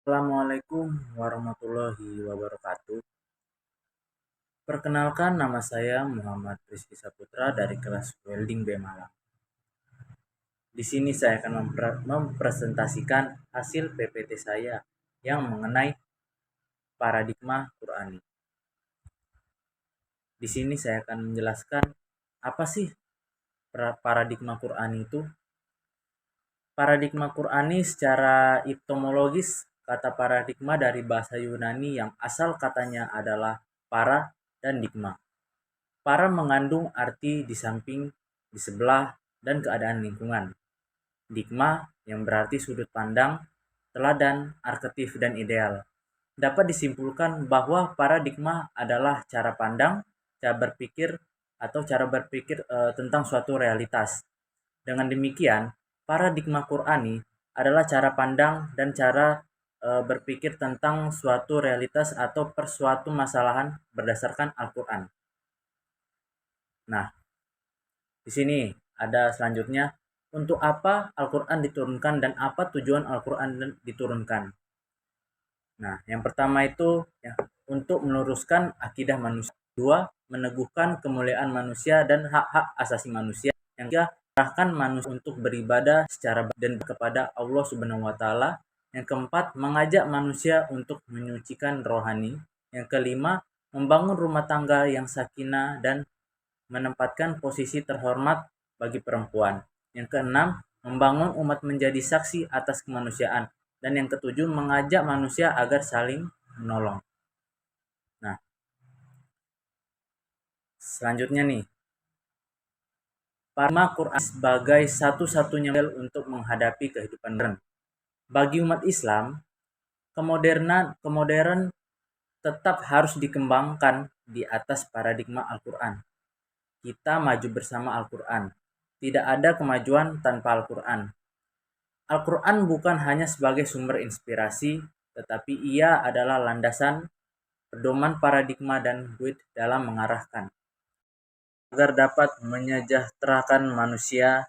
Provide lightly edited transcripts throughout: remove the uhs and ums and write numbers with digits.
Assalamualaikum warahmatullahi wabarakatuh. Perkenalkan, nama saya Muhammad Rizky Saputra dari kelas Welding B Malang. Di sini saya akan mempresentasikan hasil PPT saya yang mengenai paradigma Qurani. Di sini saya akan menjelaskan apa sih paradigma Qurani itu. Paradigma Qurani secara etimologis, kata paradigma dari bahasa Yunani yang asal katanya adalah para dan digma. Para mengandung arti di samping, di sebelah, dan keadaan lingkungan. Digma yang berarti sudut pandang, teladan, arketip, dan ideal. Dapat disimpulkan bahwa paradigma adalah cara pandang, cara berpikir, atau cara berpikir tentang suatu realitas. Dengan demikian, paradigma Qurani adalah cara pandang dan cara berpikir tentang suatu realitas atau persuatu masalahan berdasarkan Al-Quran. Nah, di sini ada selanjutnya, untuk apa Al-Quran diturunkan dan apa tujuan Al-Quran diturunkan. Nah, yang pertama itu ya, untuk meluruskan akidah manusia. Dua, meneguhkan kemuliaan manusia dan hak-hak asasi manusia. Yang ketiga, arahkan manusia untuk beribadah secara dan kepada Allah Subhanahu wa taala. Yang keempat, mengajak manusia untuk menyucikan rohani. Yang kelima, membangun rumah tangga yang sakinah dan menempatkan posisi terhormat bagi perempuan. Yang keenam, membangun umat menjadi saksi atas kemanusiaan. Dan yang ketujuh, mengajak manusia agar saling menolong. Nah, selanjutnya nih, paradigma Quran sebagai satu-satunya model untuk menghadapi kehidupan modern. Bagi umat Islam, kemodernan tetap harus dikembangkan di atas paradigma Al-Quran. Kita maju bersama Al-Quran. Tidak ada kemajuan tanpa Al-Quran. Al-Quran bukan hanya sebagai sumber inspirasi, tetapi ia adalah landasan, pedoman paradigma dan guide dalam mengarahkan agar dapat menyejahterakan manusia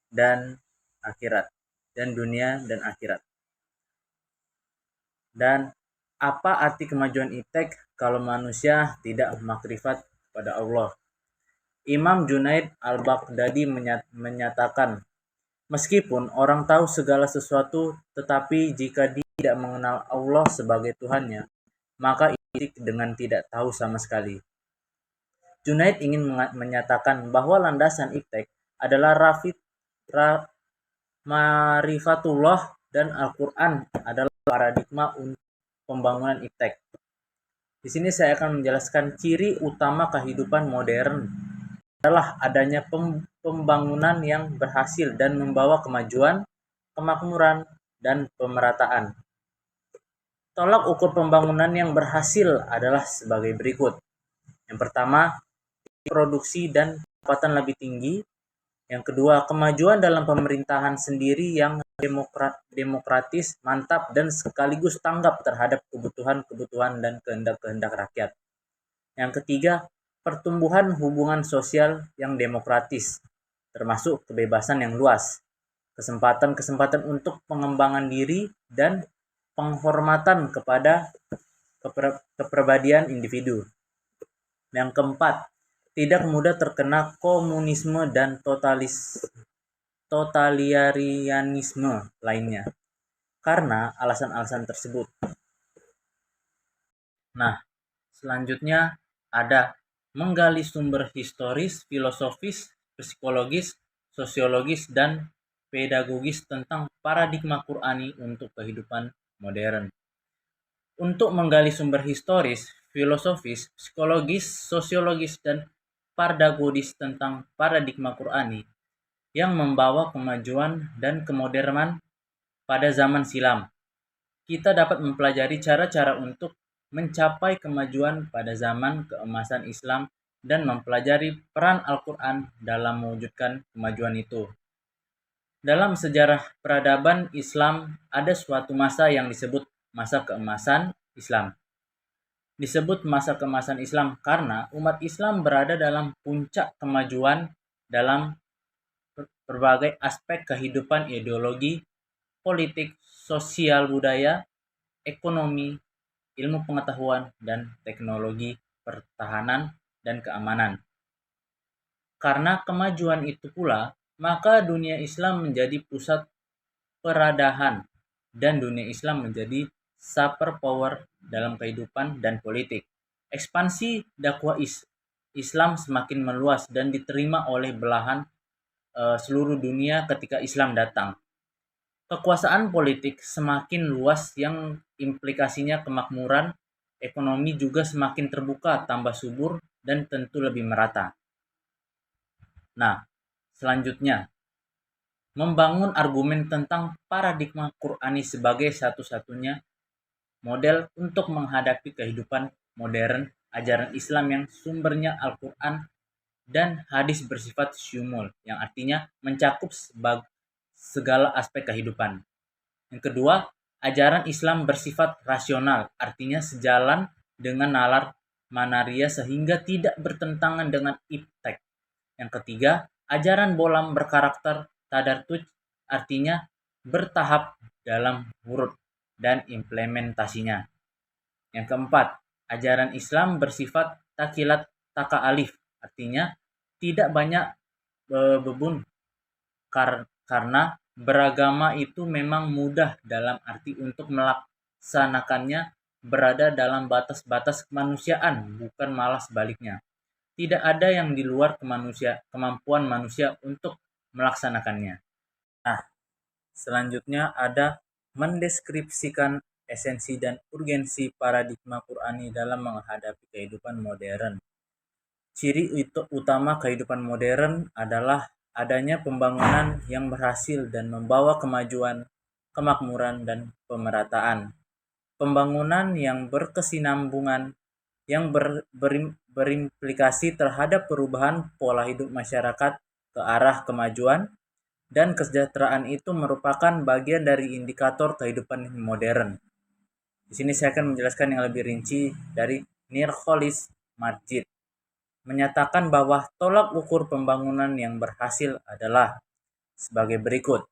dan akhirat, dan dunia dan akhirat. Dan apa arti kemajuan iptek kalau manusia tidak makrifat kepada Allah? Imam Junaid al-Baghdadi menyatakan, meskipun orang tahu segala sesuatu, tetapi jika dia tidak mengenal Allah sebagai Tuhannya, maka iri dengan tidak tahu sama sekali. Junaid ingin menyatakan bahwa landasan iptek adalah marifatullah dan Al-Quran adalah paradigma untuk pembangunan iptek. Di sini saya akan menjelaskan ciri utama kehidupan modern adalah adanya pembangunan yang berhasil dan membawa kemajuan, kemakmuran, dan pemerataan. Tolak ukur pembangunan yang berhasil adalah sebagai berikut. Yang pertama, produksi dan pendapatan lebih tinggi. Yang kedua, kemajuan dalam pemerintahan sendiri yang demokratis, mantap, dan sekaligus tanggap terhadap kebutuhan-kebutuhan dan kehendak-kehendak rakyat. Yang ketiga, pertumbuhan hubungan sosial yang demokratis, termasuk kebebasan yang luas, kesempatan-kesempatan untuk pengembangan diri, dan penghormatan kepada kepribadian individu. Yang keempat, tidak mudah terkena komunisme dan totalitarianisme lainnya karena alasan-alasan tersebut. Nah, selanjutnya ada menggali sumber historis, filosofis, psikologis, sosiologis, dan pedagogis tentang paradigma Qurani untuk kehidupan modern. Untuk menggali sumber historis, filosofis, psikologis, sosiologis, dan pedagogis tentang paradigma Qurani yang membawa kemajuan dan kemodernan pada zaman silam, kita dapat mempelajari cara-cara untuk mencapai kemajuan pada zaman keemasan Islam dan mempelajari peran Al-Quran dalam mewujudkan kemajuan itu. Dalam sejarah peradaban Islam, ada suatu masa yang disebut masa keemasan Islam. Disebut masa keemasan Islam karena umat Islam berada dalam puncak kemajuan dalam berbagai aspek kehidupan, ideologi, politik, sosial, budaya, ekonomi, ilmu pengetahuan, dan teknologi pertahanan dan keamanan. Karena kemajuan itu pula, maka dunia Islam menjadi pusat peradahan dan dunia Islam menjadi superpower dalam kehidupan dan politik. Ekspansi dakwah Islam semakin meluas dan diterima oleh belahan seluruh dunia ketika Islam datang. Kekuasaan politik semakin luas yang implikasinya kemakmuran ekonomi juga semakin terbuka, tambah subur, dan tentu lebih merata. Nah, selanjutnya, membangun argumen tentang paradigma Qur'ani sebagai satu-satunya model untuk menghadapi kehidupan modern, ajaran Islam yang sumbernya Al-Quran dan hadis bersifat syumul, yang artinya mencakup segala aspek kehidupan. Yang kedua, ajaran Islam bersifat rasional, artinya sejalan dengan nalar manaria sehingga tidak bertentangan dengan iptek. Yang ketiga, ajaran bolam berkarakter tadarruj, artinya bertahap dalam huruf dan implementasinya. Yang keempat, ajaran Islam bersifat takilat taka'alif, artinya tidak banyak bebun karena beragama itu memang mudah dalam arti untuk melaksanakannya berada dalam batas-batas kemanusiaan, bukan malah sebaliknya. Tidak ada yang di luar kemampuan manusia untuk melaksanakannya. Nah, selanjutnya ada mendeskripsikan esensi dan urgensi paradigma Qur'ani dalam menghadapi kehidupan modern. Ciri utama kehidupan modern adalah adanya pembangunan yang berhasil dan membawa kemajuan, kemakmuran, dan pemerataan. Pembangunan yang berkesinambungan yang berimplikasi terhadap perubahan pola hidup masyarakat ke arah kemajuan dan kesejahteraan itu merupakan bagian dari indikator kehidupan modern. Di sini saya akan menjelaskan yang lebih rinci dari Nirkholis Marjid, menyatakan bahwa tolak ukur pembangunan yang berhasil adalah sebagai berikut.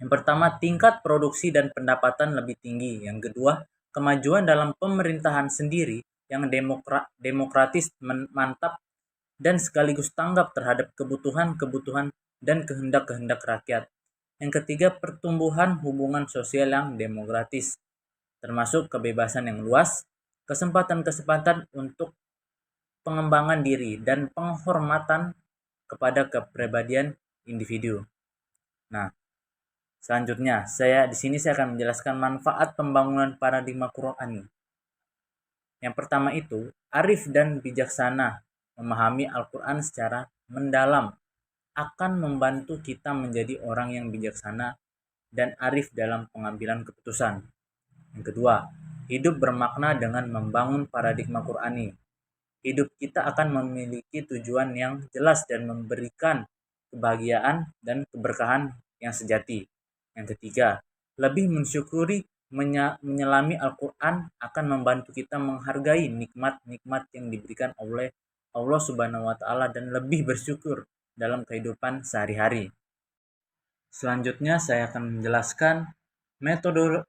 Yang pertama, tingkat produksi dan pendapatan lebih tinggi. Yang kedua, kemajuan dalam pemerintahan sendiri yang demokratis, mantap, dan sekaligus tanggap terhadap kebutuhan-kebutuhan dan kehendak-kehendak rakyat. Yang ketiga, pertumbuhan hubungan sosial yang demokratis, termasuk kebebasan yang luas, kesempatan-kesempatan untuk pengembangan diri, dan penghormatan kepada kepribadian individu. Nah, selanjutnya, saya akan menjelaskan manfaat pembangunan paradigma Qur'ani. Yang pertama itu, arif dan bijaksana memahami Al-Quran secara mendalam akan membantu kita menjadi orang yang bijaksana dan arif dalam pengambilan keputusan. Yang kedua, hidup bermakna dengan membangun paradigma Qur'ani. Hidup kita akan memiliki tujuan yang jelas dan memberikan kebahagiaan dan keberkahan yang sejati. Yang ketiga, lebih mensyukuri menyelami Al-Quran akan membantu kita menghargai nikmat-nikmat yang diberikan oleh Allah Subhanahu wa Ta'ala dan lebih bersyukur dalam kehidupan sehari-hari. Selanjutnya saya akan menjelaskan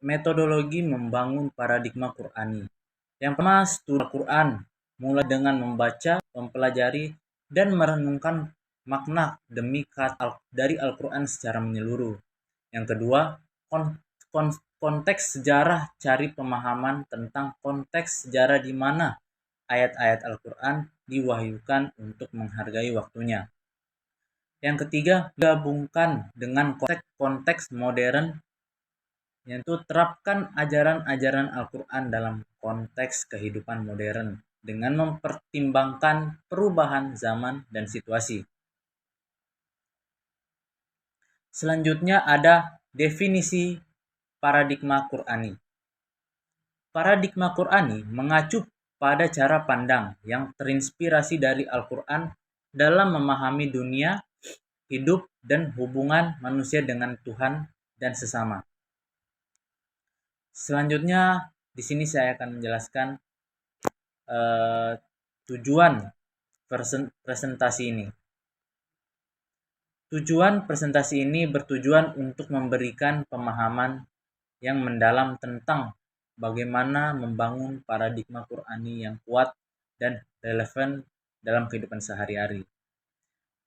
metodologi membangun paradigma Qur'ani. Yang pertama, studi Al-Quran, mulai dengan membaca, mempelajari, dan merenungkan makna demi kata dari Al-Quran secara menyeluruh. Yang kedua, konteks sejarah, cari pemahaman tentang konteks sejarah di mana ayat-ayat Al-Quran diwahyukan untuk menghargai waktunya. Yang ketiga, gabungkan dengan konteks modern, yaitu terapkan ajaran-ajaran Al-Quran dalam konteks kehidupan modern dengan mempertimbangkan perubahan zaman dan situasi. Selanjutnya ada definisi paradigma Qur'ani. Paradigma Qur'ani mengacu pada cara pandang yang terinspirasi dari Al-Quran dalam memahami dunia, hidup, dan hubungan manusia dengan Tuhan dan sesama. Selanjutnya, di sini saya akan menjelaskan tujuan presentasi ini. Tujuan presentasi ini bertujuan untuk memberikan pemahaman yang mendalam tentang bagaimana membangun paradigma Qur'ani yang kuat dan relevan dalam kehidupan sehari-hari.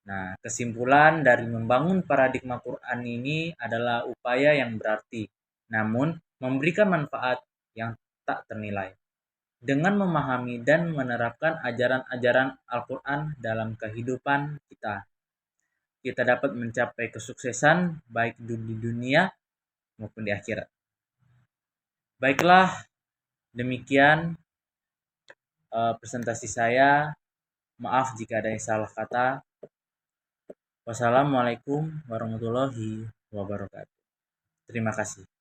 Nah, kesimpulan dari membangun paradigma Quran ini adalah upaya yang berarti, namun memberikan manfaat yang tak ternilai. Dengan memahami dan menerapkan ajaran-ajaran Al-Quran dalam kehidupan kita, kita dapat mencapai kesuksesan baik di dunia maupun di akhirat. Baiklah, demikian presentasi saya. Maaf jika ada yang salah kata. Wassalamualaikum warahmatullahi wabarakatuh. Terima kasih.